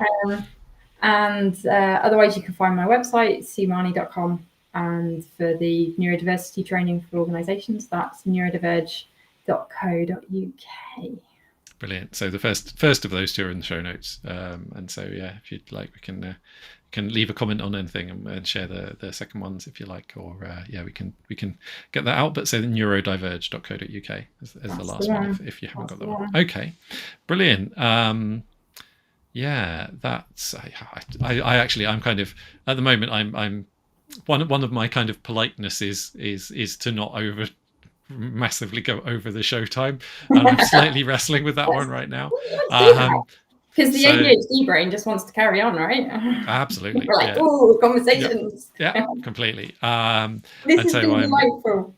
And otherwise, you can find my website, suemahony.com. And for the neurodiversity training for organisations, that's neurodiverge.co.uk. Brilliant. So the first of those two are in the show notes, and so if you'd like, we can leave a comment on anything and share the second ones if you like, or we can get that out. But say the neurodiverge.co.uk is the last one if you haven't got that one. Okay, brilliant. Yeah, that's I actually, I'm kind of, at the moment, I'm one of my kind of politeness is to not over massively go over the show time, and I'm slightly wrestling with that one right now. Let's do that. Because the So ADHD brain just wants to carry on, right? absolutely, We're like, yeah, oh, yeah, conversations. yeah, completely. This And has so been I'm, delightful.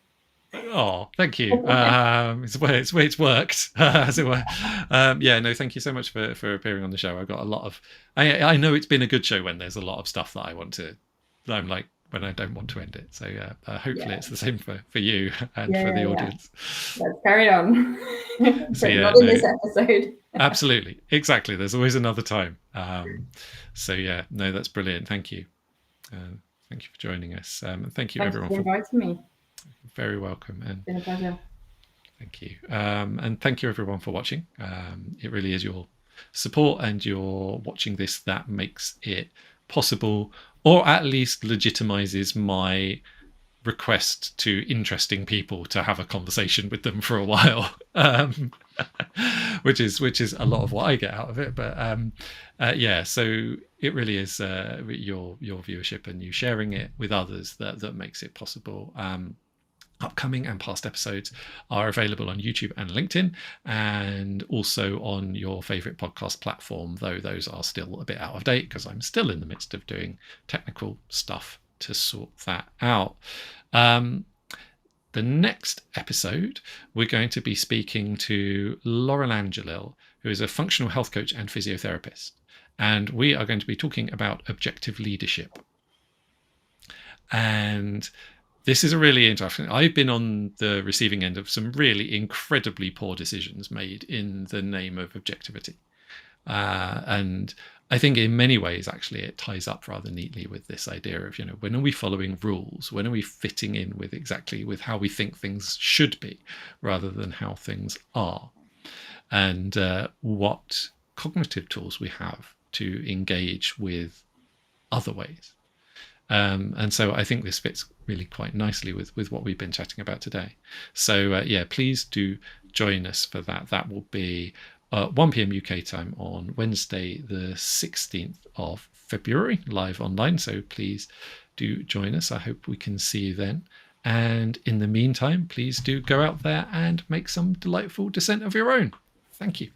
oh, thank you. It's worked, as it were. Yeah, no, thank you so much for appearing on the show. I've got a lot of. I know it's been a good show when there's a lot of stuff that I want to. That I'm like when I don't want to end it. So yeah, hopefully Yeah. it's the same for you and for Yeah, the yeah. audience. Let's carry on. So But yeah, not in no, this episode. absolutely, exactly. There's always another time. So yeah, no, that's brilliant. Thank you. Thank you for joining us. And thank you Thank you everyone for for inviting me. very welcome. And It's been a pleasure. thank you. And thank you everyone for watching. It really is your support and your watching this that makes it possible, or at least legitimizes my request to interesting people to have a conversation with them for a while, which is a lot of what I get out of it. But yeah, so it really is your viewership and you sharing it with others that makes it possible. Upcoming and past episodes are available on YouTube and LinkedIn, and also on your favorite podcast platform, though those are still a bit out of date because I'm still in the midst of doing technical stuff to sort that out. The next episode, we're going to be speaking to Laurel Angelil, who is a functional health coach and physiotherapist, and we are going to be talking about objective leadership. And this is a really interesting. I've been on the receiving end of some really incredibly poor decisions made in the name of objectivity. And I think in many ways, actually, it ties up rather neatly with this idea of, when are we following rules? When are we fitting in with exactly with how we think things should be rather than how things are? And what cognitive tools we have to engage with other ways. And so I think this fits really quite nicely with what we've been chatting about today. So yeah, please do join us for that. That will be 1 p.m. UK time on Wednesday, the 16th of February, live online. So please do join us. I hope we can see you then. And in the meantime, please do go out there and make some delightful dissent of your own. Thank you.